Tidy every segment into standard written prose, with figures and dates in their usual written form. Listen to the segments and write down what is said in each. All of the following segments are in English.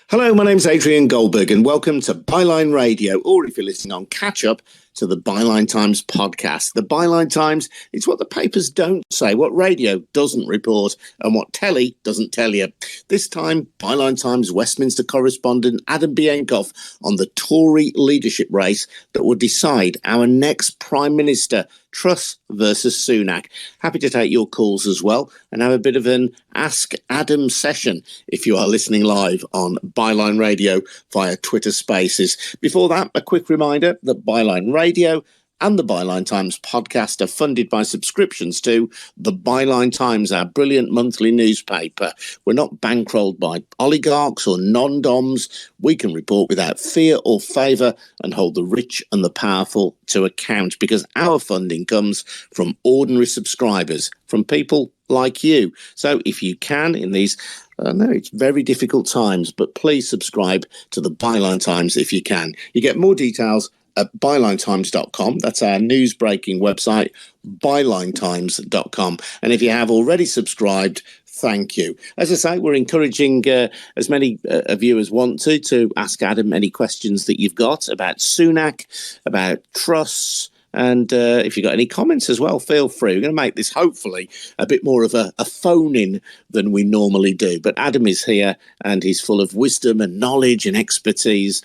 Hello, my name's Adrian Goldberg and welcome to Byline Radio, or if you're listening on catch up, to the Byline Times podcast. The Byline Times, it's what the papers don't say, what radio doesn't report, and what telly doesn't tell you. This time, Byline Times Westminster correspondent Adam Bienkov on the Tory leadership race that will decide our next Prime Minister, Truss versus Sunak. Happy to take your calls as well and have a bit of an Ask Adam session if you are listening live on Byline Radio via Twitter Spaces. Before that, a quick reminder that Byline Radio and the Byline Times podcast are funded by subscriptions to the Byline Times, our brilliant monthly newspaper. We're not bankrolled by oligarchs or non-doms. We can report without fear or favour and hold the rich and the powerful to account, because our funding comes from ordinary subscribers, from people like you. So if you can, in these I know it's very difficult times, but please subscribe to the Byline Times if you can. You get more details at bylinetimes.com. That's our news-breaking website, bylinetimes.com. And if you have already subscribed, thank you. As I say, we're encouraging as many of you as want to ask Adam any questions that you've got about Sunak, about Truss, and if you've got any comments as well, feel free. We're going to make this hopefully a bit more of a phone-in than we normally do. But Adam is here and he's full of wisdom and knowledge and expertise.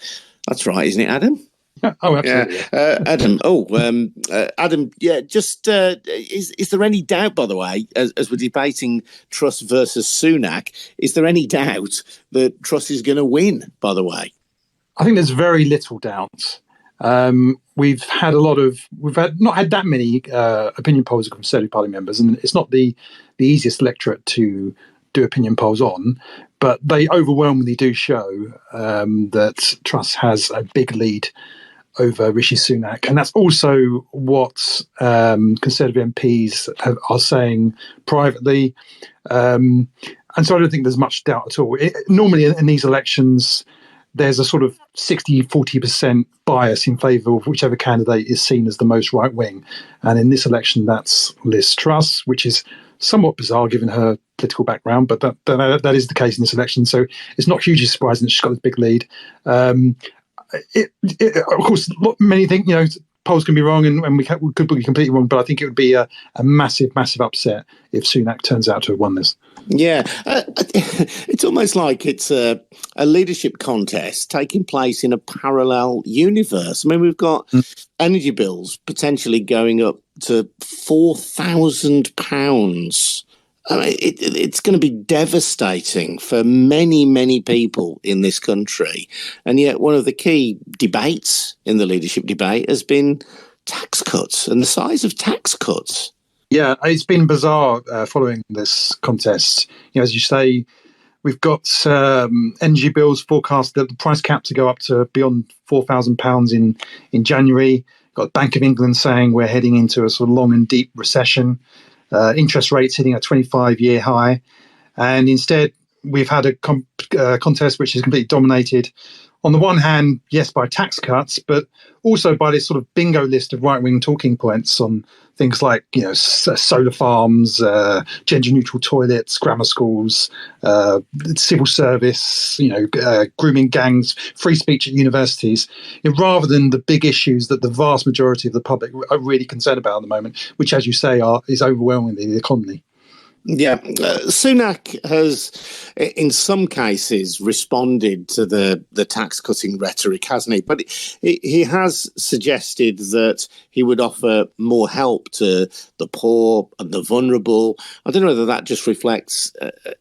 That's right, isn't it, Adam? Oh, absolutely. Yeah. Adam, yeah, just is there any doubt, by the way, as we're debating Truss versus Sunak, is there any doubt that Truss is going to win, by the way? I think there's very little doubt. We've not had that many opinion polls of Conservative Party members, and it's not the easiest electorate to do opinion polls on, but they overwhelmingly do show that Truss has a big lead over Richie Sunak, and that's also what Conservative MPs are saying privately. And so I don't think there's much doubt at all. Normally in these elections, there's a sort of 60-40% bias in favour of whichever candidate is seen as the most right-wing. And in this election, that's Liz Truss, which is somewhat bizarre given her political background, but that is the case in this election. So it's not hugely surprising that she's got this big lead. Of course, many think, polls can be wrong and we could be completely wrong, but I think it would be a massive upset if Sunak turns out to have won this. Yeah, it's almost like it's a leadership contest taking place in a parallel universe. I mean, we've got energy bills potentially going up to £4,000. I mean, it's going to be devastating for many, many people in this country. And yet one of the key debates in the leadership debate has been tax cuts and the size of tax cuts. Yeah, it's been bizarre following this contest. As you say, we've got energy bills forecast that the price cap to go up to beyond £4,000 in January. Got Bank of England saying we're heading into a sort of long and deep recession. Interest rates hitting a 25-year high. And instead, we've had a contest which is completely dominated, on the one hand, yes, by tax cuts, but also by this sort of bingo list of right-wing talking points on things like, solar farms, gender-neutral toilets, grammar schools, civil service, grooming gangs, free speech at universities, rather than the big issues that the vast majority of the public are really concerned about at the moment, which, as you say, is overwhelmingly the economy. Yeah, Sunak has, in some cases, responded to the tax-cutting rhetoric, hasn't he? But he has suggested that he would offer more help to the poor and the vulnerable. I don't know whether that just reflects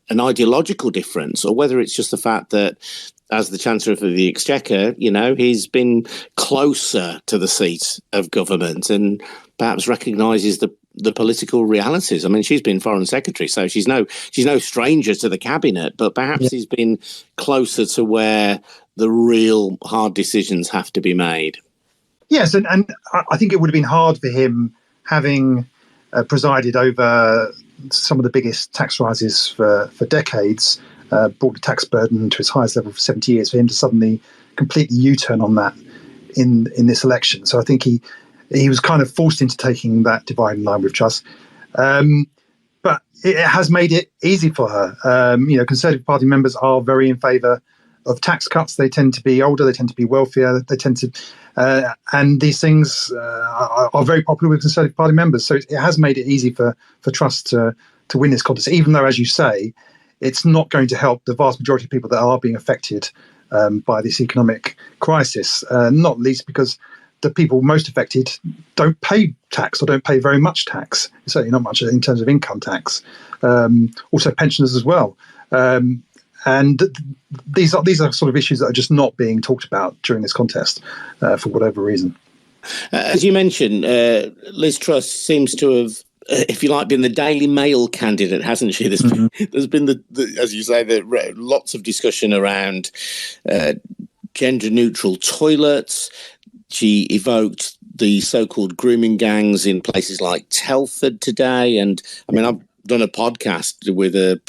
an ideological difference or whether it's just the fact that, as the Chancellor for the Exchequer, he's been closer to the seat of government and perhaps recognises the political realities. I mean, she's been Foreign Secretary, so she's no stranger to the cabinet, but perhaps he's been closer to where the real hard decisions have to be made. Yes, and I think it would have been hard for him, having presided over some of the biggest tax rises for decades, brought the tax burden to its highest level for 70 years, for him to suddenly completely U-turn on that in this election. So I think he was kind of forced into taking that dividing line with Truss. But it has made it easy for her. Conservative Party members are very in favour of tax cuts. They tend to be older, they tend to be wealthier, they tend to, and these things are very popular with Conservative Party members. So it has made it easy for Truss to win this contest, even though, as you say, it's not going to help the vast majority of people that are being affected by this economic crisis, not least because the people most affected don't pay tax or don't pay very much tax, certainly not much in terms of income tax, also pensioners as well. And these are sort of issues that are just not being talked about during this contest for whatever reason. As you mentioned, Liz Truss seems to have, if you like, been the Daily Mail candidate, hasn't she? There's been, as you say, lots of discussion around gender-neutral toilets. She evoked the so-called grooming gangs in places like Telford today. And I mean, I've done a podcast with a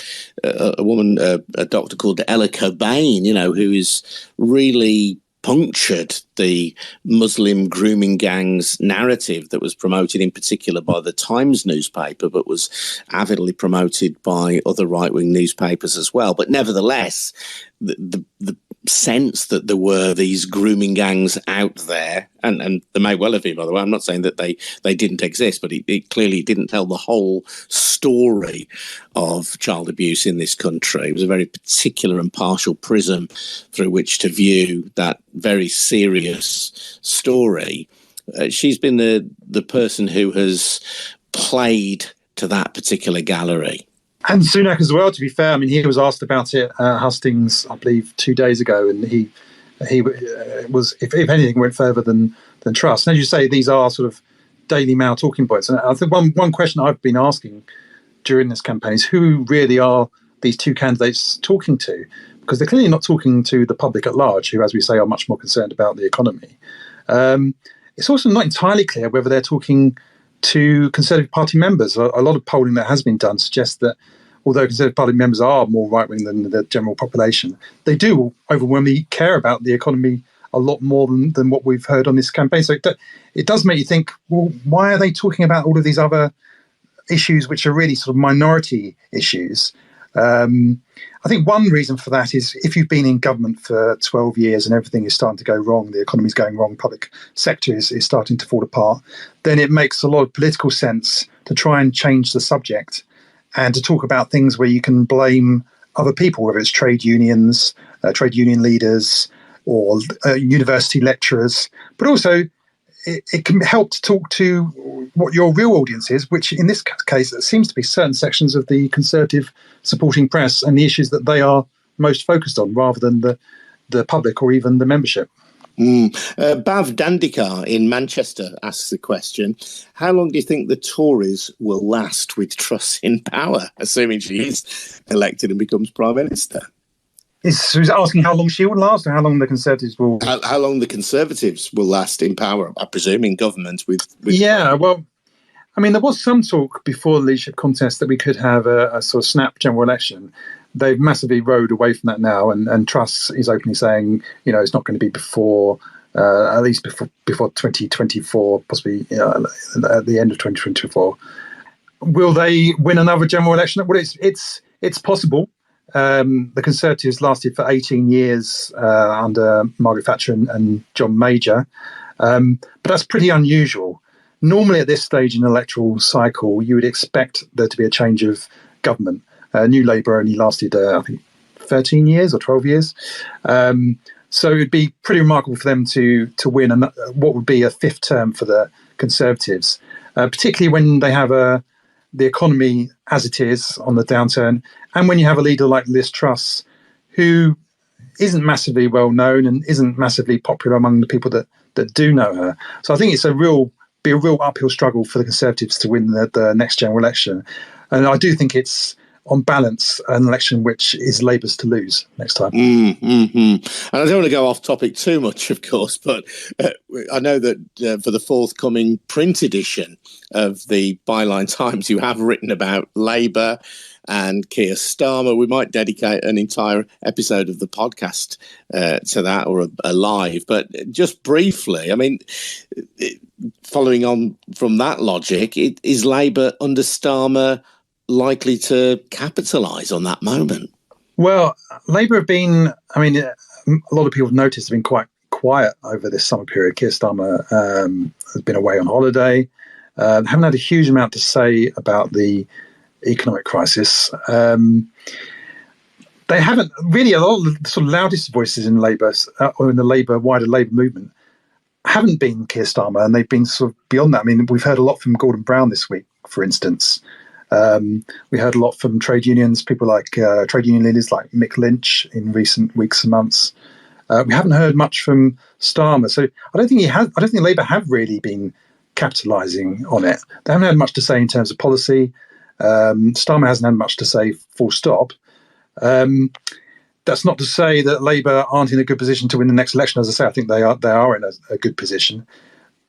woman, a doctor called Ella Cobain, who is really punctured the Muslim grooming gangs narrative that was promoted in particular by the Times newspaper, but was avidly promoted by other right-wing newspapers as well. But nevertheless, the sense that there were these grooming gangs out there, and there may well have been, by the way. I'm not saying that they didn't exist, but it clearly didn't tell the whole story of child abuse in this country. It was a very particular and partial prism through which to view that very serious story. She's been the person who has played to that particular gallery. And Sunak as well, to be fair. I mean, he was asked about it at Hustings, I believe, 2 days ago, and he was, if anything, went further than Truss. And as you say, these are sort of Daily Mail talking points. And I think one question I've been asking during this campaign is who really are these two candidates talking to? Because they're clearly not talking to the public at large, who, as we say, are much more concerned about the economy. It's also not entirely clear whether they're talking to Conservative Party members. A lot of polling that has been done suggests that although Conservative Party members are more right-wing than the general population, they do overwhelmingly care about the economy a lot more than what we've heard on this campaign. So it does make you think, well, why are they talking about all of these other issues which are really sort of minority issues? I think one reason for that is if you've been in government for 12 years and everything is starting to go wrong, the economy's going wrong, public sector is starting to fall apart, then it makes a lot of political sense to try and change the subject and to talk about things where you can blame other people, whether it's trade unions, trade union leaders, or university lecturers. But also, it can help to talk to what your real audience is, which in this case it seems to be certain sections of the Conservative supporting press and the issues that they are most focused on, rather than the public or even the membership. Bav Dandikar in Manchester asks the question, how long do you think the Tories will last with Truss in power, assuming she is elected and becomes Prime Minister? He's asking how long she will last, or how long the Conservatives will... How long the Conservatives will last in power, I presume, in government with... Yeah, well, I mean, there was some talk before the leadership contest that we could have a sort of snap general election. They've massively rode away from that now, and Truss is openly saying, it's not going to be before, at least before 2024, possibly at the end of 2024. Will they win another general election? Well, it's possible. The Conservatives lasted for 18 years under Margaret Thatcher and John Major, but that's pretty unusual. Normally at this stage in the electoral cycle, you would expect there to be a change of government. New Labour only lasted, I think, 13 years or 12 years. So it would be pretty remarkable for them to win what would be a fifth term for the Conservatives, particularly when they have the economy as it is on the downturn, and when you have a leader like Liz Truss, who isn't massively well known and isn't massively popular among the people that do know her. So I think it's a real uphill struggle for the Conservatives to win the next general election. And I do think it's, on balance, an election which is Labour's to lose next time. And I don't want to go off topic too much, of course, but I know that for the forthcoming print edition of the Byline Times, you have written about Labour and Keir Starmer. We might dedicate an entire episode of the podcast to that, or a live. But just briefly, I mean, following on from that logic, is Labour under Starmer likely to capitalise on that moment? Well, Labour have been, a lot of people have noticed, have been quite quiet over this summer period. Keir Starmer has been away on holiday, haven't had a huge amount to say about the economic crisis. They haven't really, a lot of the sort of loudest voices in Labour, or in the wider Labour movement, haven't been Keir Starmer, and they've been sort of beyond that. I mean, we've heard a lot from Gordon Brown this week, for instance. We heard a lot from trade unions, people like trade union leaders like Mick Lynch in recent weeks and months. We haven't heard much from Starmer, so I don't think Labour have really been capitalising on it. They haven't had much to say in terms of policy. Starmer hasn't had much to say, full stop. That's not to say that Labour aren't in a good position to win the next election. As I say, I think they are in a good position.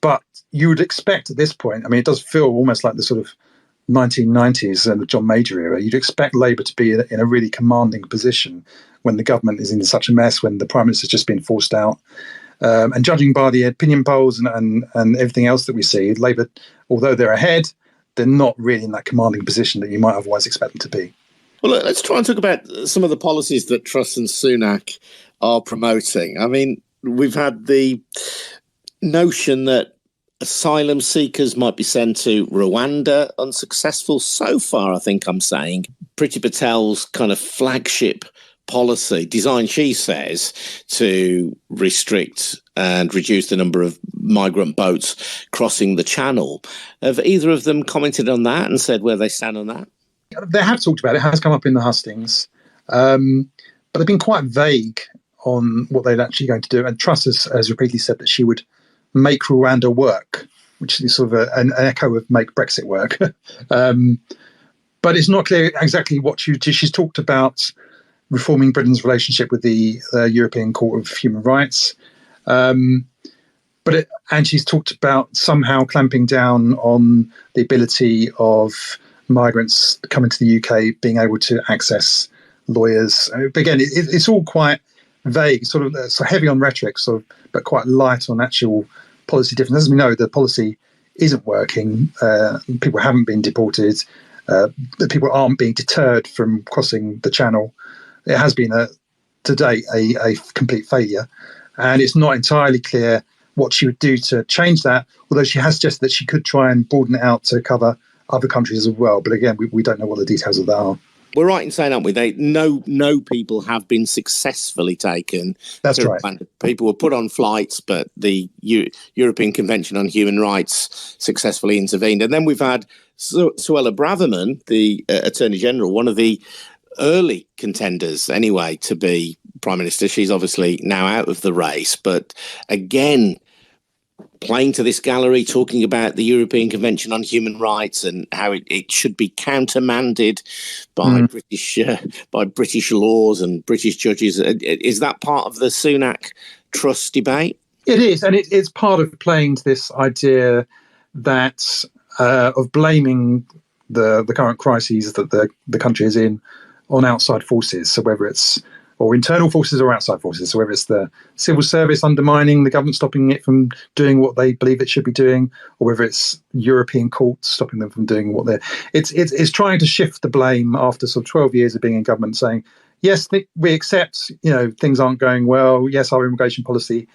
But you would expect at this point, I mean, it does feel almost like the sort of 1990s and the John Major era. You'd expect Labour to be in a really commanding position when the government is in such a mess, when the Prime Minister's just been forced out. And judging by the opinion polls and everything else that we see, Labour, although they're ahead, they're not really in that commanding position that you might otherwise expect them to be. Well, let's try and talk about some of the policies that Truss and Sunak are promoting. I mean, we've had the notion that asylum seekers might be sent to Rwanda, unsuccessful so far, I think I'm saying. Priti Patel's kind of flagship policy, designed, she says, to restrict and reduce the number of migrant boats crossing the channel. Have either of them commented on that and said where they stand on that? They have talked about it. It has come up in the hustings. But they've been quite vague on what they're actually going to do. And Truss has repeatedly said that she would make Rwanda work, which is sort of an echo of make Brexit work. But it's not clear exactly what she's talked about reforming Britain's relationship with the European Court of Human Rights. And she's talked about somehow clamping down on the ability of migrants coming to the UK being able to access lawyers. But again, it's all quite vague, sort of so heavy on rhetoric, but quite light on actual policy difference. As we know, the policy isn't working. People haven't been deported. People aren't being deterred from crossing the channel. It has been to date a complete failure, and it's not entirely clear what she would do to change that. Although she has suggested that she could try and broaden it out to cover other countries as well. But again, we don't know what the details of that are. We're right in saying, aren't we? No people have been successfully taken. That's right. People were put on flights, but the European Convention on Human Rights successfully intervened. And then we've had Suella Braverman, the Attorney General, one of the early contenders anyway to be Prime Minister. She's obviously now out of the race, but again, playing to this gallery, talking about the European Convention on Human Rights and how it should be countermanded by British laws and British judges. Is that part of the Sunak Truss debate? It is, and it's part of playing to this idea that of blaming the current crises that the country is in on outside forces. So whether it's or internal forces or outside forces. So whether it's the civil service undermining the government, stopping it from doing what they believe it should be doing, or whether it's European courts stopping them from doing what they're... It's trying to shift the blame after sort of 12 years of being in government, saying, yes, we accept, things aren't going well. Yes, our immigration policy,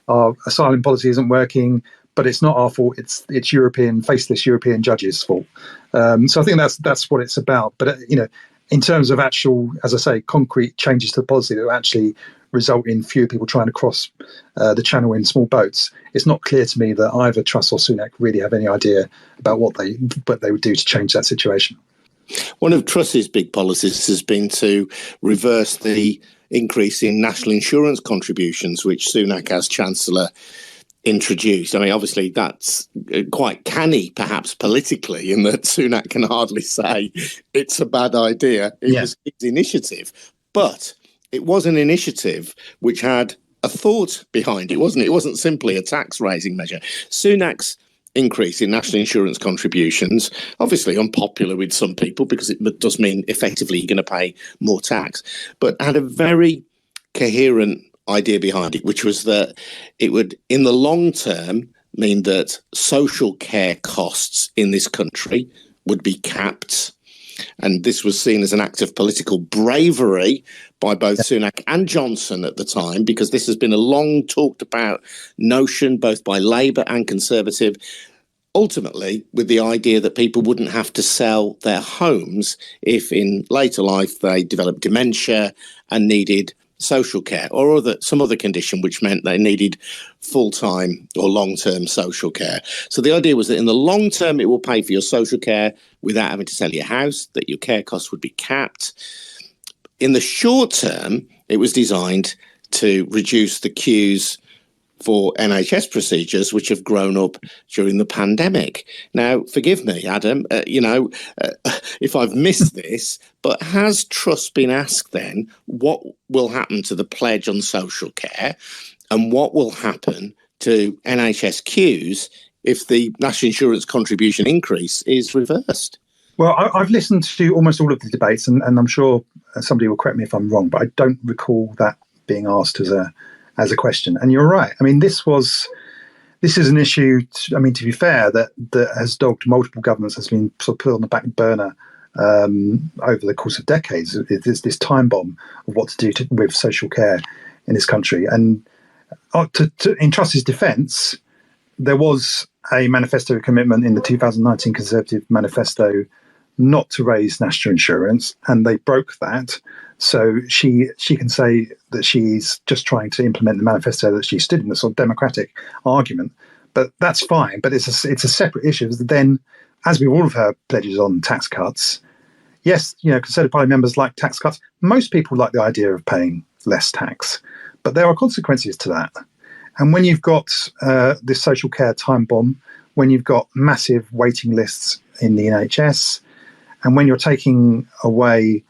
our asylum policy isn't working, but it's not our fault. It's faceless European judges' fault. So I think that's what it's about. But, in terms of actual, as I say, concrete changes to the policy that will actually result in fewer people trying to cross the channel in small boats, it's not clear to me that either Truss or Sunak really have any idea about what they would do to change that situation. One of Truss's big policies has been to reverse the increase in national insurance contributions, which Sunak, as Chancellor, introduced. I mean, obviously, that's quite canny, perhaps politically, in that Sunak can hardly say it's a bad idea. It was his initiative. But it was an initiative which had a thought behind it, wasn't it? It wasn't simply a tax-raising measure. Sunak's increase in national insurance contributions, obviously unpopular with some people because it does mean effectively you're going to pay more tax, but had a very coherent idea behind it, which was that it would, in the long term, mean that social care costs in this country would be capped. And this was seen as an act of political bravery by both Sunak and Johnson at the time, because this has been a long talked about notion, both by Labour and Conservative, ultimately with the idea that people wouldn't have to sell their homes if in later life they developed dementia and needed social care or some other condition which meant they needed full-time or long-term social care. So the idea was that in the long term it will pay for your social care without having to sell your house, that your care costs would be capped. In the short term, it was designed to reduce the queues for NHS procedures, which have grown up during the pandemic. Now, forgive me, Adam, if I've missed this, but has Truss been asked then what will happen to the pledge on social care and what will happen to NHS queues if the national insurance contribution increase is reversed? Well, I've listened to almost all of the debates, and I'm sure somebody will correct me if I'm wrong, but I don't recall that being asked as a question. And you're right. I mean, this is an issue, to be fair, that has dogged multiple governments, has been sort of put on the back burner over the course of decades. It's this time bomb of what to do with social care in this country. And in Truss's defence, there was a manifesto commitment in the 2019 Conservative manifesto not to raise national insurance, and they broke that. So she can say that she's just trying to implement the manifesto that she stood in, the sort of democratic argument. But that's fine. But it's a separate issue. Then, as with all of her pledges on tax cuts, yes, Conservative Party members like tax cuts. Most people like the idea of paying less tax, but there are consequences to that. And when you've got this social care time bomb, when you've got massive waiting lists in the NHS, and when you're taking away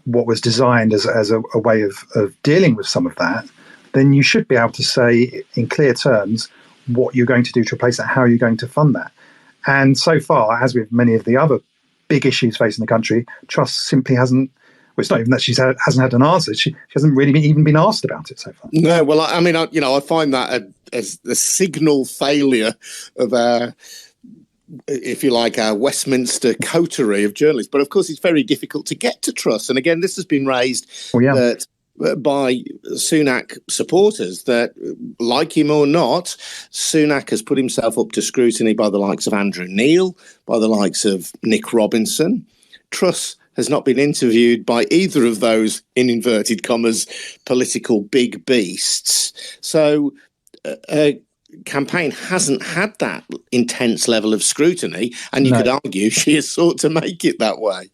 what was designed as a way of dealing with some of that, then you should be able to say in clear terms what you're going to do to replace that, how you're going to fund that. And so far, as with many of the other big issues facing the country, Truss simply hasn't. Well, it's not even that she hasn't had an answer. She hasn't really even been asked about it so far. No, well, I find that as a signal failure of if you like, our Westminster coterie of journalists. But of course, it's very difficult to get to Truss. And again, this has been raised by Sunak supporters that, like him or not, Sunak has put himself up to scrutiny by the likes of Andrew Neil, by the likes of Nick Robinson. Truss has not been interviewed by either of those, in inverted commas, political big beasts. So campaign hasn't had that intense level of scrutiny, and you could argue she has sought to make it that way.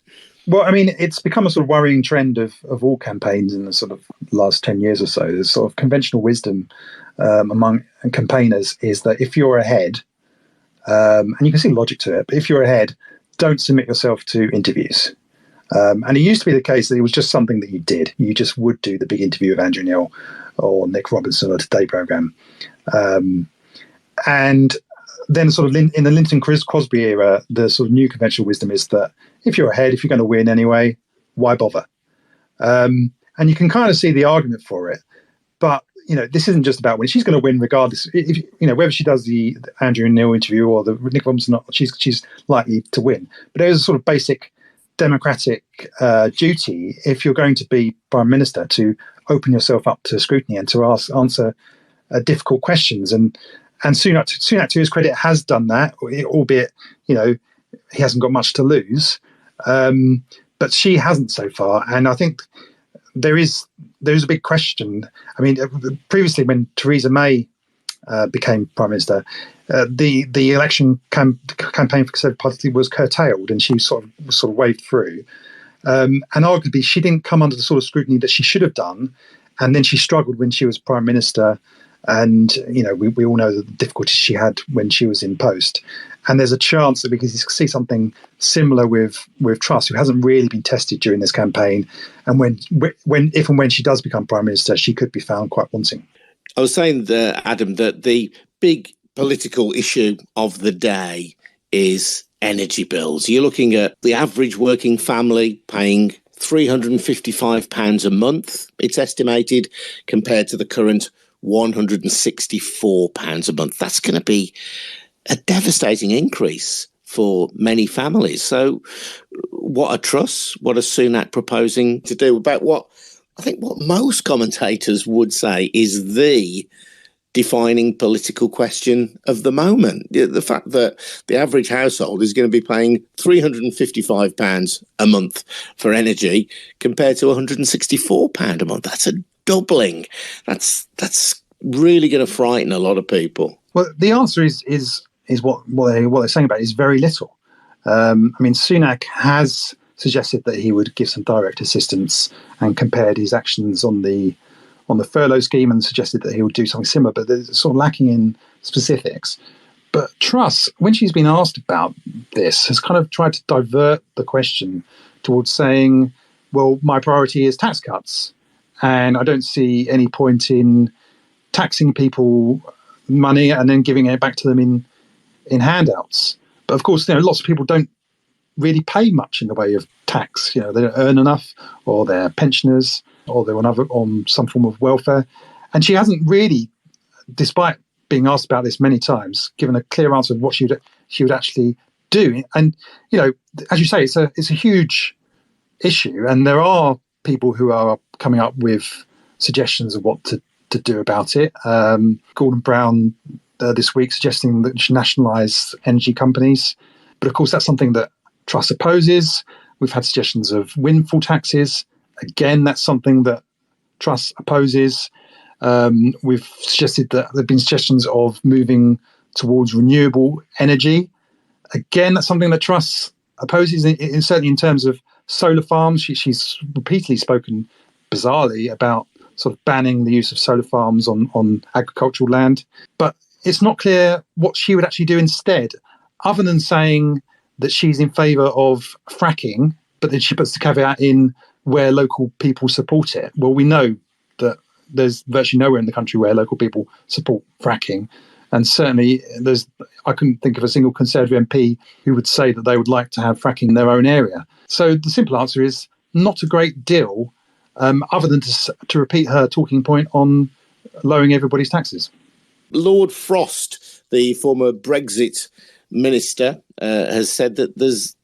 Well, I mean, it's become a sort of worrying trend of all campaigns in the sort of last 10 years or so. There's sort of conventional wisdom among campaigners is that if you're ahead, and you can see logic to it, but if you're ahead, don't submit yourself to interviews. And it used to be the case that it was just something that you did. You just would do the big interview of Andrew Neil or Nick Robinson or Today programme. And then sort of in the Linton Crosby era, the sort of new conventional wisdom is that if you're ahead, if you're going to win anyway, why bother? And you can kind of see the argument for it. But, this isn't just about winning. She's going to win regardless. If, whether she does the Andrew Neil interview or the Nick Robinson, she's likely to win. But there's a sort of basic democratic duty, if you're going to be Prime Minister, to open yourself up to scrutiny and to answer difficult questions. And Sunak, to his credit, has done that, albeit, he hasn't got much to lose. But she hasn't so far. And I think there's a big question. I mean, previously when Theresa May became Prime Minister, the election campaign for Conservative Party was curtailed, and she sort of waved through. And arguably, she didn't come under the sort of scrutiny that she should have done. And then she struggled when she was Prime Minister. And, we all know the difficulties she had when she was in post. And there's a chance that we can see something similar with Truss, who hasn't really been tested during this campaign. And if and when she does become Prime Minister, she could be found quite wanting. I was saying, Adam, that the big political issue of the day is energy bills. You're looking at the average working family paying £355 a month, it's estimated, compared to the current £164 a month. That's going to be a devastating increase for many families. So what are Truss, what are Sunak proposing to do about what I think what most commentators would say is the defining political question of the moment? The fact that the average household is going to be paying £355 a month for energy compared to £164 a month. That's a doubling. That's really going to frighten a lot of people. Well, the answer is what they're saying about it is very little. Sunak has suggested that he would give some direct assistance and compared his actions on the furlough scheme and suggested that he would do something similar, but they're sort of lacking in specifics. But Truss, when she's been asked about this, has kind of tried to divert the question towards saying, well, my priority is tax cuts, and I don't see any point in taxing people money and then giving it back to them in handouts. But of course, lots of people don't really pay much in the way of tax. They don't earn enough, or they're pensioners, or they're on some form of welfare. And she hasn't really, despite being asked about this many times, given a clear answer of what she would actually do. And as you say, it's a huge issue, and there are people who are coming up with suggestions of what to do about it. Gordon Brown this week suggesting that you should nationalise energy companies. But of course, that's something that Truss opposes. We've had suggestions of windfall taxes. Again, that's something that Truss opposes. We've suggested that there have been suggestions of moving towards renewable energy. Again, that's something that Truss opposes, certainly in terms of solar farms. She's repeatedly spoken bizarrely about sort of banning the use of solar farms on agricultural land. But it's not clear what she would actually do instead, other than saying that she's in favour of fracking, but then she puts the caveat in where local people support it. Well, we know that there's virtually nowhere in the country where local people support fracking. And certainly I couldn't think of a single Conservative MP who would say that they would like to have fracking in their own area. So the simple answer is not a great deal, other than to repeat her talking point on lowering everybody's taxes. Lord Frost, the former Brexit minister, has said that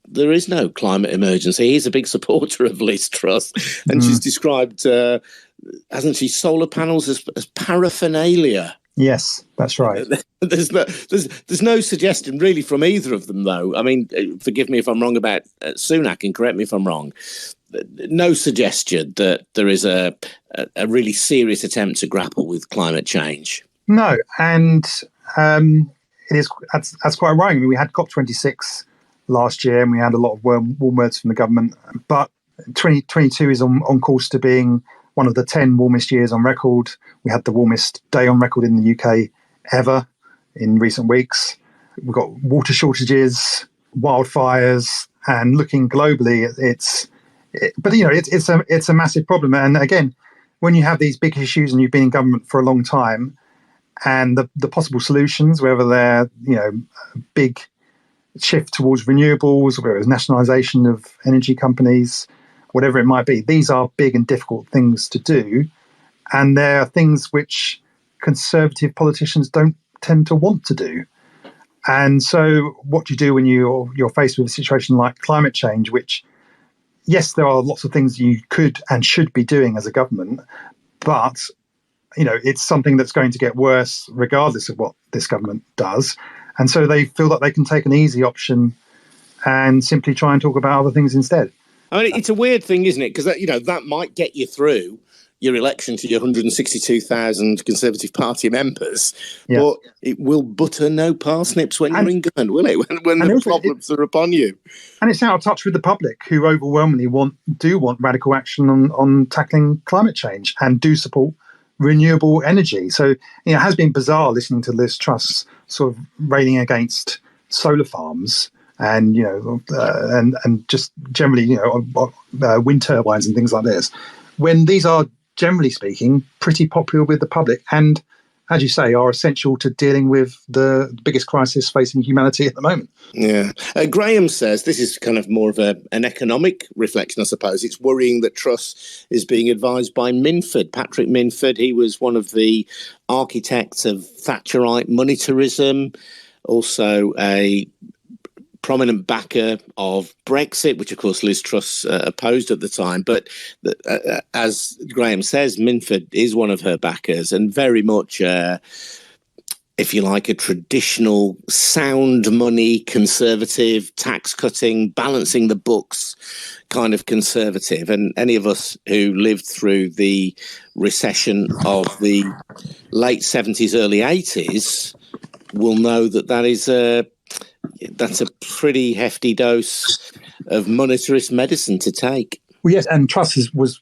there is no climate emergency. He's a big supporter of Liz Truss, and she's described, hasn't she, solar panels as paraphernalia. Yes, that's right. There's no suggestion really from either of them, though. I mean, forgive me if I'm wrong about Sunak, and correct me if I'm wrong. No suggestion that there is a really serious attempt to grapple with climate change. No, and that's quite worrying. I mean, we had COP26 last year, and we had a lot of warm words from the government. But 2022 is on course to being one of the 10 warmest years on record. We had the warmest day on record in the UK ever in recent weeks. We've got water shortages, wildfires, and looking globally, it's a massive problem. And again, when you have these big issues and you've been in government for a long time, and the possible solutions, whether they're big shift towards renewables, or whether it's nationalisation of energy companies, whatever it might be, these are big and difficult things to do, and they're things which Conservative politicians don't tend to want to do. And so, what do you do when you're faced with a situation like climate change, which, yes, there are lots of things you could and should be doing as a government, but it's something that's going to get worse regardless of what this government does. And so they feel that they can take an easy option and simply try and talk about other things instead. I mean, it's a weird thing, isn't it? Because that might get you through your election to your 162,000 Conservative Party members, but it will butter no parsnips when you're in government, will it? When the problems are upon you. And it's out of touch with the public, who overwhelmingly want radical action on tackling climate change and do support renewable energy. So it has been bizarre listening to Liz Truss sort of railing against solar farms and and just generally wind turbines and things like this, when these are, generally speaking, pretty popular with the public and, as you say, are essential to dealing with the biggest crisis facing humanity at the moment. Yeah. Graham says, this is kind of more of an economic reflection, I suppose. It's worrying that Truss is being advised by Patrick Minford. He was one of the architects of Thatcherite monetarism, also a prominent backer of Brexit, which of course Liz Truss opposed at the time. But as Graham says, Minford is one of her backers, and very much, if you like, a traditional sound money conservative, tax cutting, balancing the books kind of conservative. And any of us who lived through the recession of the late 70s, early 80s will know that that's a pretty hefty dose of monetarist medicine to take. Well, yes, and Truss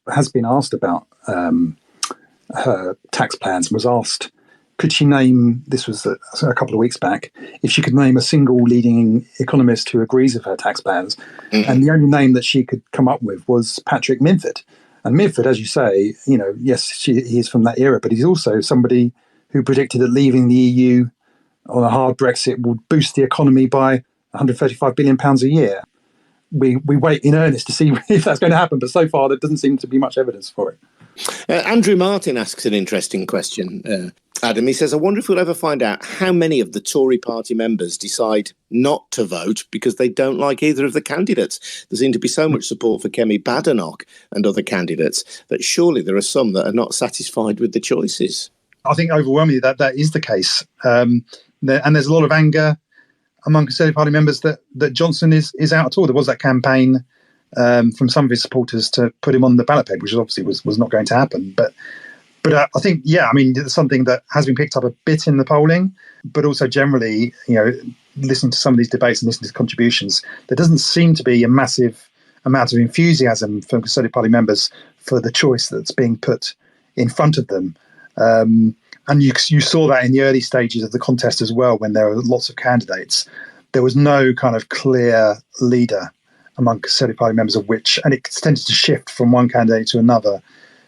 has been asked about her tax plans and was asked, could she name, this was a couple of weeks back, if she could name a single leading economist who agrees with her tax plans. Mm-hmm. And the only name that she could come up with was Patrick Minford. And Minford, as you say, yes, he is from that era, but he's also somebody who predicted that leaving the EU on a hard Brexit would boost the economy by £135 billion a year. We wait in earnest to see if that's going to happen, but so far there doesn't seem to be much evidence for it. Andrew Martin asks an interesting question, Adam. He says, I wonder if we'll ever find out how many of the Tory party members decide not to vote because they don't like either of the candidates. There seemed to be so much support for Kemi Badenoch and other candidates that surely there are some that are not satisfied with the choices. I think overwhelmingly that is the case. And there's a lot of anger among Conservative Party members that Johnson is out at all. There was that campaign from some of his supporters to put him on the ballot paper, which obviously was not going to happen. But I think, it's something that has been picked up a bit in the polling, but also generally, listening to some of these debates and listening to the contributions, there doesn't seem to be a massive amount of enthusiasm from Conservative Party members for the choice that's being put in front of them. And you saw that in the early stages of the contest as well, when there were lots of candidates. There was no kind of clear leader among Conservative Party members and it tended to shift from one candidate to another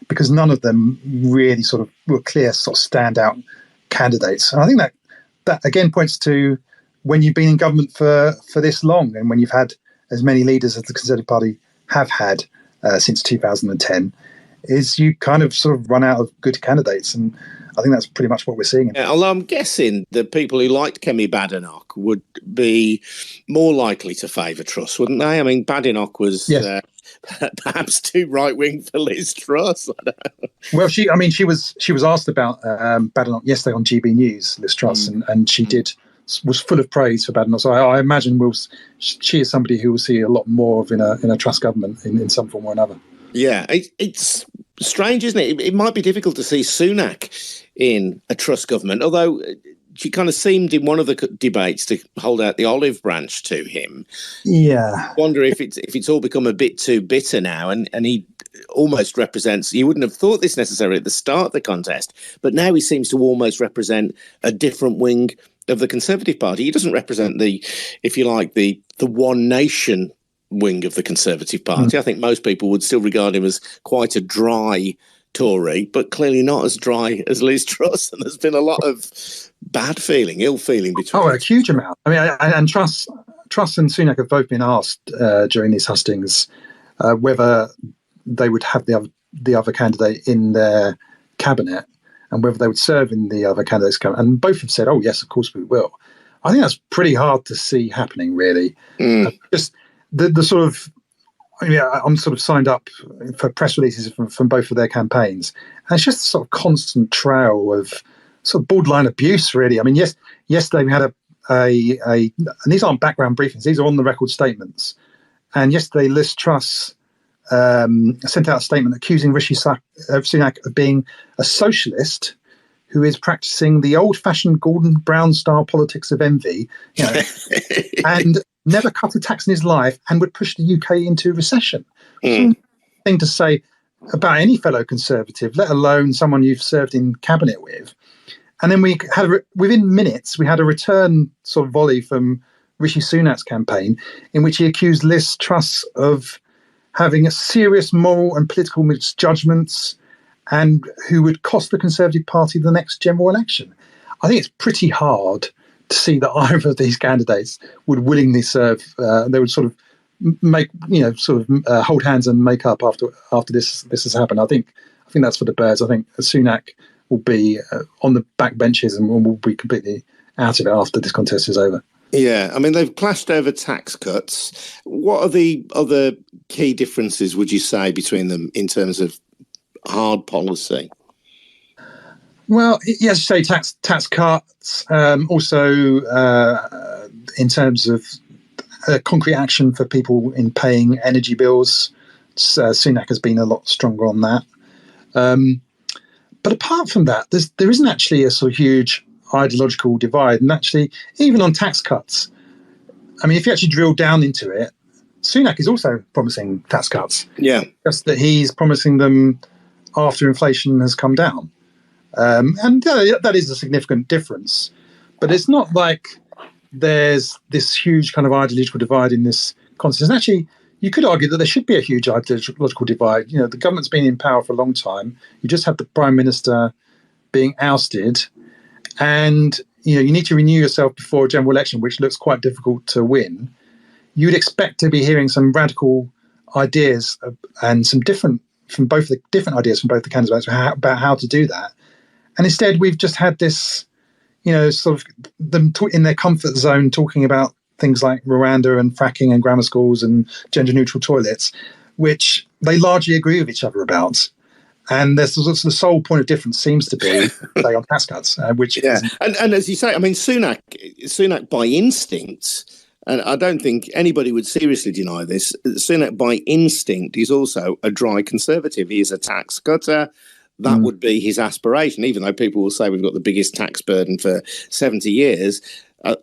because none of them really sort of were clear sort of standout candidates. And I think that again points to when you've been in government for this long and when you've had as many leaders as the Conservative Party have had since 2010, is you kind of sort of run out of good candidates. And I think that's pretty much what we're seeing. Although I'm guessing the people who liked Kemi Badenoch would be more likely to favour Truss, wouldn't they? I mean, Badenoch was perhaps too right-wing for Liz Truss. I don't know. Well, she was asked about Badenoch yesterday on GB News, Liz Truss, and she was full of praise for Badenoch. So I imagine she is somebody who will see a lot more of in a Truss government in some form or another. Yeah, it's strange, isn't it? It might be difficult to see Sunak in a Truss government, although she kind of seemed in one of the debates to hold out the olive branch to him. Yeah. I wonder if it's all become a bit too bitter now, and he almost represents, you wouldn't have thought this necessarily at the start of the contest, but now he seems to almost represent a different wing of the Conservative Party. He doesn't represent the one nation wing of the Conservative Party. I think most people would still regard him as quite a dry Tory, but clearly not as dry as Liz Truss. And there's been a lot of ill feeling between a huge amount. I mean, and Truss and Sunak have both been asked during these hustings whether they would have the other candidate in their cabinet and whether they would serve in the other candidate's cabinet. And both have said, oh, yes, of course we will. I think that's pretty hard to see happening, really. Just the sort of, I'm sort of signed up for press releases from both of their campaigns. And it's just a sort of constant trail of sort of borderline abuse, really. I mean, yesterday we had and these aren't background briefings, these are on the record statements. And yesterday Liz Truss sent out a statement accusing Richie Sunak of being a socialist who is practicing the old-fashioned Gordon Brown style politics of envy, and never cut a tax in his life and would push the UK into recession. Thing to say about any fellow Conservative, let alone someone you've served in cabinet with. And then we had, within minutes, we had a return sort of volley from Rishi Sunak's campaign in which he accused Liz Truss of having a serious moral and political misjudgments and who would cost the Conservative Party the next general election. I think it's pretty hard to see that either of these candidates would willingly serve. They would sort of hold hands and make up after this has happened. I think that's for the birds. I think Sunak will be on the back benches and will be completely out of it after this contest is over. Yeah, I mean, they've clashed over tax cuts. What are the other key differences, would you say, between them in terms of hard policy? Well, yes, you say tax cuts. Also, in terms of concrete action for people in paying energy bills, Sunak has been a lot stronger on that. But apart from that, there isn't actually a sort of huge ideological divide. And actually, even on tax cuts, I mean, if you actually drill down into it, Sunak is also promising tax cuts. Yeah. Just that he's promising them after inflation has come down. And that is a significant difference. But it's not like there's this huge kind of ideological divide in this context. And actually, you could argue that there should be a huge ideological divide. You know, the government's been in power for a long time. You just had the Prime Minister being ousted. And, you know, you need to renew yourself before a general election, which looks quite difficult to win. You'd expect to be hearing some radical ideas and some different ideas from both the candidates about how to do that. And instead, we've just had this, you know, sort of them in their comfort zone talking about things like Rwanda and fracking and grammar schools and gender-neutral toilets, which they largely agree with each other about. And there's the sole point of difference seems to be, say, on tax cuts, which and as you say, I mean, Sunak by instinct, and I don't think anybody would seriously deny this, Sunak by instinct is also a dry conservative. He is a tax cutter. That would be his aspiration, even though people will say we've got the biggest tax burden for 70 years.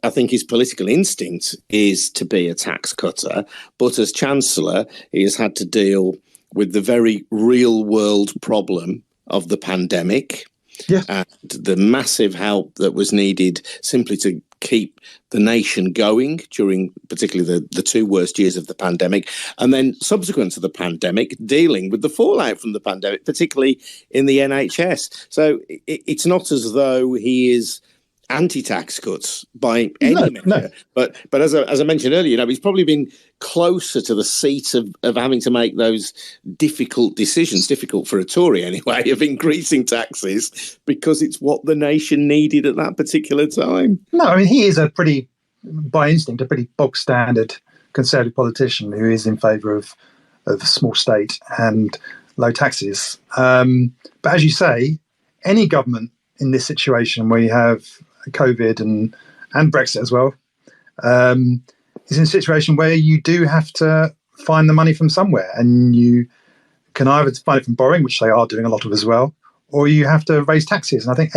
I think his political instinct is to be a tax cutter. But as Chancellor, he has had to deal with the very real world problem of the pandemic. Yes. And the massive help that was needed simply to keep the nation going during particularly the two worst years of the pandemic, and then subsequent to the pandemic, dealing with the fallout from the pandemic, particularly in the NHS. So it's not as though he is anti-tax cuts by any measure. No. But as I mentioned earlier, you know, he's probably been closer to the seat of having to make those difficult decisions, difficult for a Tory anyway, of increasing taxes because it's what the nation needed at that particular time. No, I mean, he is by instinct, a pretty bog standard Conservative politician who is in favour of small state and low taxes. But as you say, any government in this situation where you have COVID and Brexit as well, is in a situation where you do have to find the money from somewhere, and you can either find it from borrowing, which they are doing a lot of as well, or you have to raise taxes. And I think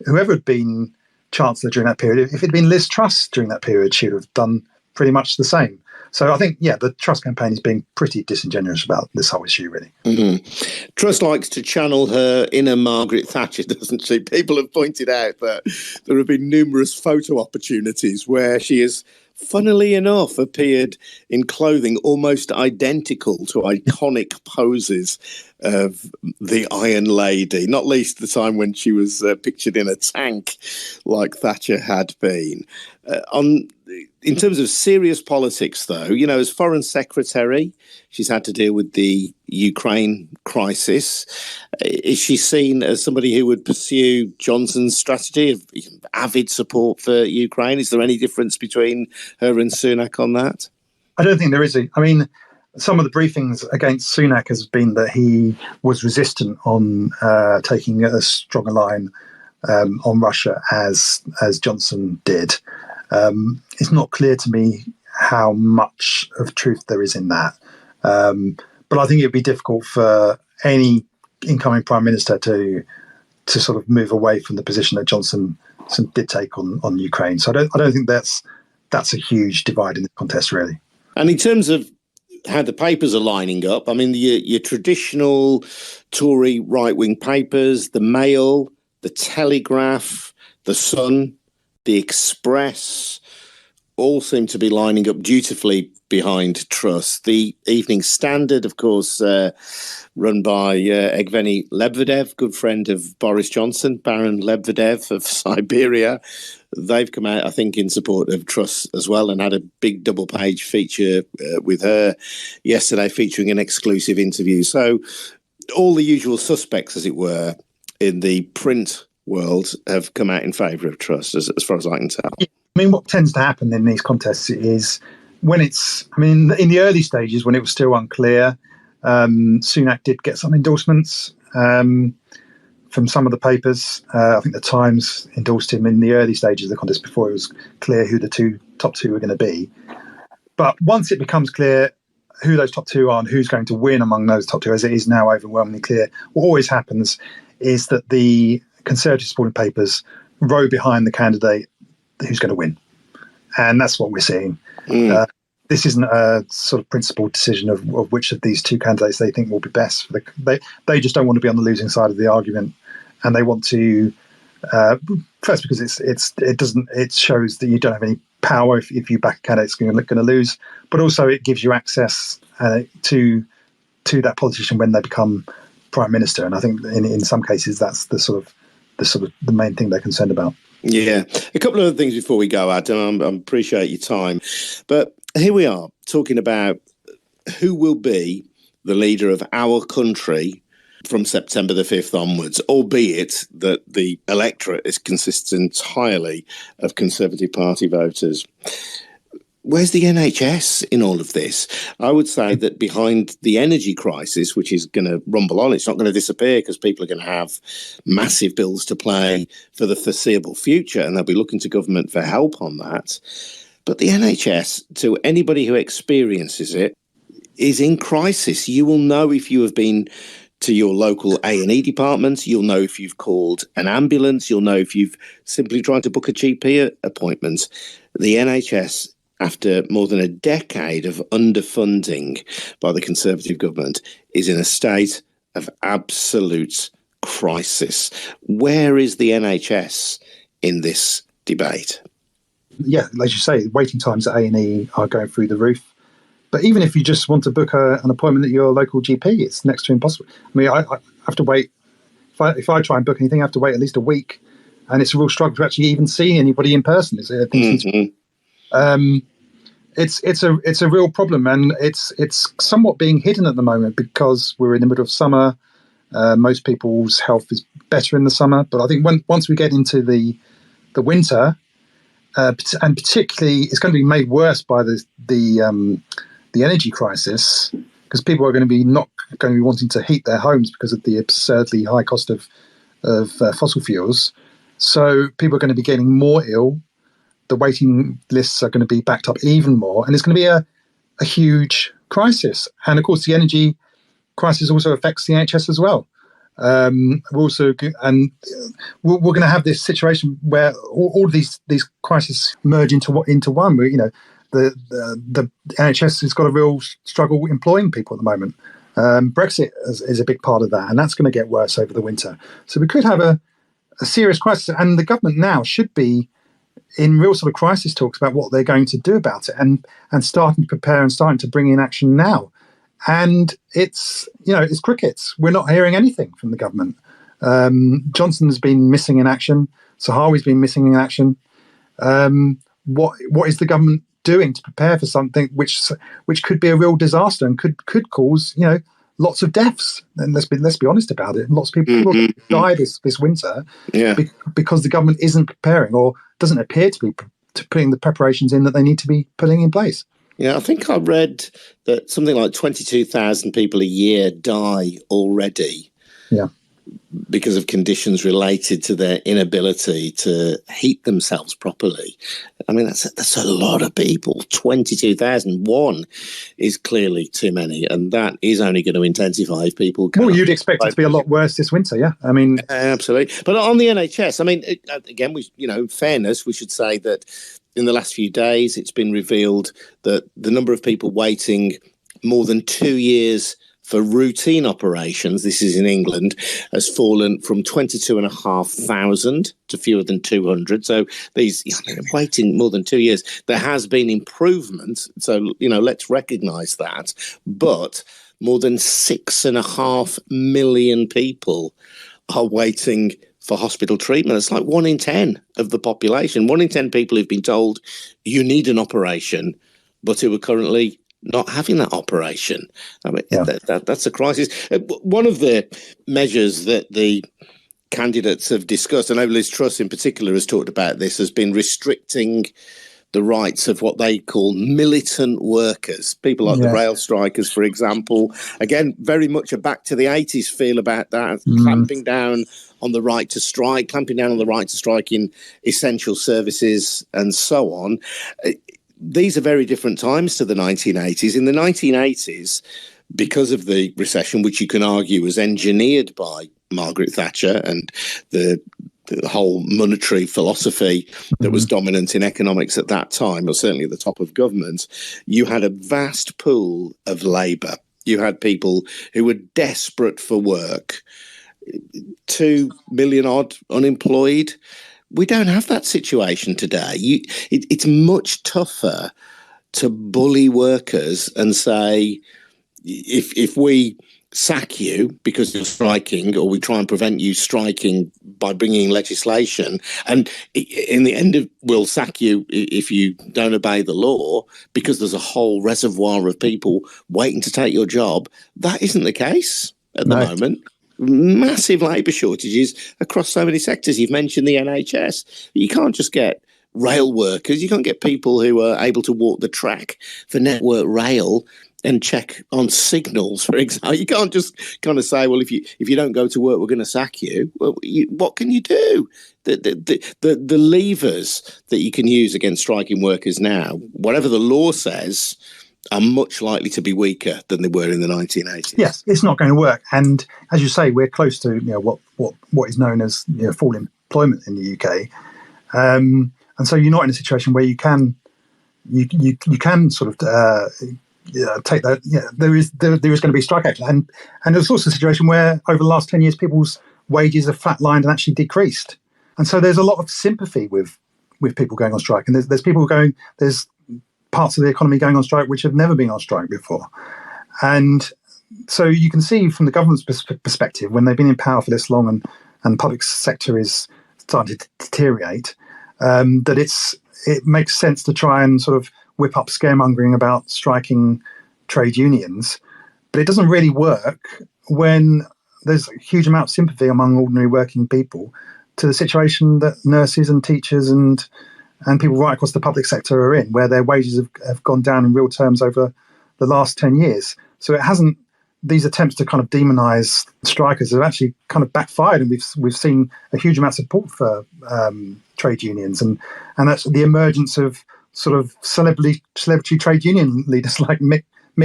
whoever had been Chancellor during that period, if it had been Liz Truss during that period, she would have done pretty much the same. So I think, the Truss campaign is being pretty disingenuous about this whole issue, really. Mm-hmm. Truss likes to channel her inner Margaret Thatcher, doesn't she? People have pointed out that there have been numerous photo opportunities where she has, funnily enough, appeared in clothing almost identical to iconic poses of the Iron Lady, not least the time when she was pictured in a tank like Thatcher had been. In terms of serious politics, though, you know, as Foreign Secretary, she's had to deal with the Ukraine crisis. Is she seen as somebody who would pursue Johnson's strategy of avid support for Ukraine? Is there any difference between her and Sunak on that? I don't think there is. I mean, some of the briefings against Sunak has been that he was resistant on taking a stronger line on Russia as Johnson did. It's not clear to me how much of truth there is in that. But I think it would be difficult for any incoming Prime Minister to sort of move away from the position that Johnson did take on Ukraine. So I don't think that's a huge divide in the contest, really. And in terms of how the papers are lining up, I mean, your traditional Tory right-wing papers, the Mail, the Telegraph, the Sun, the Express, all seem to be lining up dutifully behind Truss. The Evening Standard, of course, run by Evgeny Lebedev, good friend of Boris Johnson, Baron Lebedev of Siberia. They've come out, I think, in support of Truss as well, and had a big double-page feature with her yesterday, featuring an exclusive interview. So all the usual suspects, as it were, in the print world have come out in favour of Truss, as far as I can tell. I mean, what tends to happen in these contests is when it's, I mean, in the early stages when it was still unclear, Sunak did get some endorsements from some of the papers. I think the Times endorsed him in the early stages of the contest before it was clear who the top two were going to be. But once it becomes clear who those top two are and who's going to win among those top two, as it is now overwhelmingly clear, what always happens is that the Conservative supporting papers row behind the candidate who's going to win. And that's what we're seeing. This isn't a sort of principled decision of which of these two candidates they think will be best. They just don't want to be on the losing side of the argument, and they want to first because it shows that you don't have any power if you back a candidate that's going to lose, but also it gives you access to that politician when they become prime minister. And I think in some cases that's the main thing they're concerned about. Yeah. A couple of other things before we go, Adam. I appreciate your time. But here we are talking about who will be the leader of our country from September the 5th onwards, albeit that the electorate consists entirely of Conservative Party voters. Where's the NHS in all of this? I would say that behind the energy crisis, which is going to rumble on, it's not going to disappear because people are going to have massive bills to pay for the foreseeable future, and they'll be looking to government for help on that. But the NHS, to anybody who experiences it, is in crisis. You will know if you have been to your local A&E department. You'll know if you've called an ambulance. You'll know if you've simply tried to book a GP appointment. The NHS, after more than a decade of underfunding by the Conservative government, is in a state of absolute crisis. Where is the NHS in this debate? Yeah, as you say, waiting times at A&E are going through the roof. But even if you just want to book an appointment at your local GP, it's next to impossible. I mean, I have to wait. If I try and book anything, I have to wait at least a week. And it's a real struggle to actually even see anybody in person. It's a real problem, and it's somewhat being hidden at the moment because we're in the middle of summer. Most people's health is better in the summer, but I think once we get into the winter, and particularly it's going to be made worse by the energy crisis, because people are going to be not going to be wanting to heat their homes because of the absurdly high cost of fossil fuels. So people are going to be getting more ill. The waiting lists are going to be backed up even more, and it's going to be a huge crisis. And of course, the energy crisis also affects the NHS as well. We're going to have this situation where all of these crises merge into one. Where, the NHS has got a real struggle employing people at the moment. Brexit is a big part of that, and that's going to get worse over the winter. So we could have a serious crisis, and the government now should be in real sort of crisis talks about what they're going to do about it, and starting to prepare and starting to bring in action now. And it's crickets. We're not hearing anything from the government. Johnson's been missing in action. Sir Harvey's been missing in action. What is the government doing to prepare for something which could be a real disaster and could cause lots of deaths? And let's be honest about it. Lots of people will die this winter because the government isn't preparing or doesn't appear to be putting the preparations in that they need to be putting in place. Yeah, I think I read that something like 22,000 people a year die already. Yeah. Because of conditions related to their inability to heat themselves properly. I mean, that's a lot of people. 22,000. One is clearly too many, and that is only going to intensify if people... Well, you'd expect it to be a lot worse this winter, yeah? I mean... Absolutely. But on the NHS, I mean, again, in fairness, we should say that in the last few days, it's been revealed that the number of people waiting more than 2 years for routine operations, this is in England, has fallen from 22,500 to fewer than 200. So waiting more than 2 years. There has been improvement. So, let's recognise that. But more than 6.5 million people are waiting for hospital treatment. It's like 1 in 10 of the population. 1 in 10 people who've been told you need an operation, but who are currently not having that operation. I mean, that's a crisis. One of the measures that the candidates have discussed, I know Liz Truss in particular has talked about this, has been restricting the rights of what they call militant workers, people like the rail strikers, for example. Again, very much a back to the 80s feel about that, clamping down on the right to strike, clamping down on the right to strike in essential services and so on. These are very different times to the 1980s. In the 1980s, because of the recession, which you can argue was engineered by Margaret Thatcher and the whole monetary philosophy that was dominant in economics at that time, or certainly at the top of government, you had a vast pool of labour. You had people who were desperate for work, 2 million odd unemployed. We don't have that situation today. It's much tougher to bully workers and say, if we sack you because you're striking, or we try and prevent you striking by bringing legislation, and in the end we'll sack you if you don't obey the law because there's a whole reservoir of people waiting to take your job. That isn't the case at the moment. Massive labour shortages across so many sectors. You've mentioned the NHS. You can't just get rail workers. You can't get people who are able to walk the track for Network Rail and check on signals, for example. You can't just kind of say, well, if you don't go to work, we're going to sack you. Well, what can you do? The levers that you can use against striking workers now, whatever the law says, are much likely to be weaker than they were in the 1980s. Yes, it's not going to work. And as you say, we're close to what is known as full employment in the UK. And so you're not in a situation where you can sort of take that. There is going to be strike action, and there's also a situation where over the last 10 years people's wages have flatlined and actually decreased, and so there's a lot of sympathy with people going on strike, and there's parts of the economy going on strike which have never been on strike before. And so you can see from the government's perspective, when they've been in power for this long and the public sector is starting to deteriorate, that it makes sense to try and sort of whip up scaremongering about striking trade unions. But it doesn't really work when there's a huge amount of sympathy among ordinary working people to the situation that nurses and teachers and people right across the public sector are in, where their wages have gone down in real terms over the last 10 years. So these attempts to kind of demonise strikers have actually kind of backfired, and we've seen a huge amount of support for trade unions, and that's the emergence of sort of celebrity trade union leaders like Mick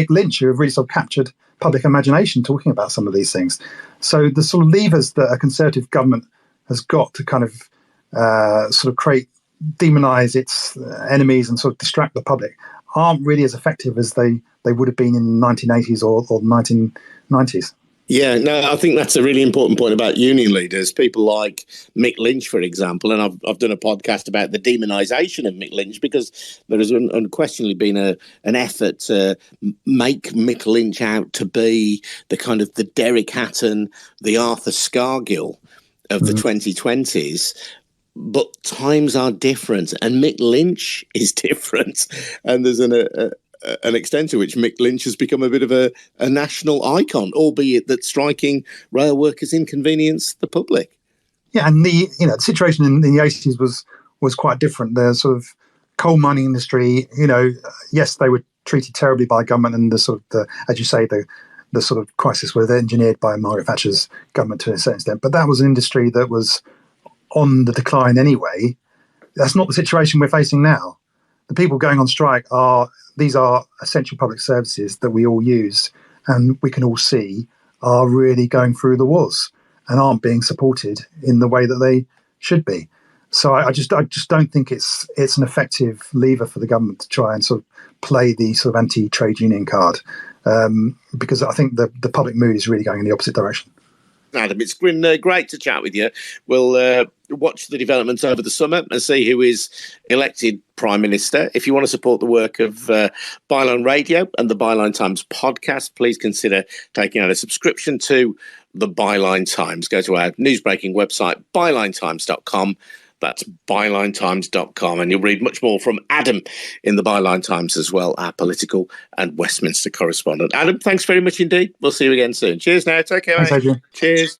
Lynch, who have really sort of captured public imagination talking about some of these things. So the sort of levers that a Conservative government has got to kind of sort of demonise its enemies and sort of distract the public aren't really as effective as they would have been in the 1980s or the 1990s. Yeah, no, I think that's a really important point about union leaders, people like Mick Lynch, for example. And I've done a podcast about the demonisation of Mick Lynch, because there has unquestionably been an effort to make Mick Lynch out to be the kind of the Derek Hatton, the Arthur Scargill of the 2020s. But times are different, and Mick Lynch is different. And there's an extent to which Mick Lynch has become a bit of a national icon, albeit that striking rail workers inconvenience the public. Yeah, and the situation in the 80s was quite different. The sort of coal mining industry, yes, they were treated terribly by government, and as you say, the sort of crisis was engineered by Margaret Thatcher's government to a certain extent. But that was an industry that was on the decline anyway. That's not the situation we're facing now. The people going on strike are essential public services that we all use, and we can all see are really going through the wars and aren't being supported in the way that they should be. So I just don't think it's an effective lever for the government to try and sort of play the sort of anti-trade union card, because I think the public mood is really going in the opposite direction. Adam, it's been great to chat with you. We'll watch the developments over the summer and see who is elected Prime Minister. If you want to support the work of Byline Radio and the Byline Times podcast, please consider taking out a subscription to the Byline Times. Go to our newsbreaking website, bylinetimes.com. That's bylinetimes.com. And you'll read much more from Adam in the Byline Times as well, our political and Westminster correspondent. Adam, thanks very much indeed. We'll see you again soon. Cheers now. Take care, mate. Thanks, Adrian. Cheers.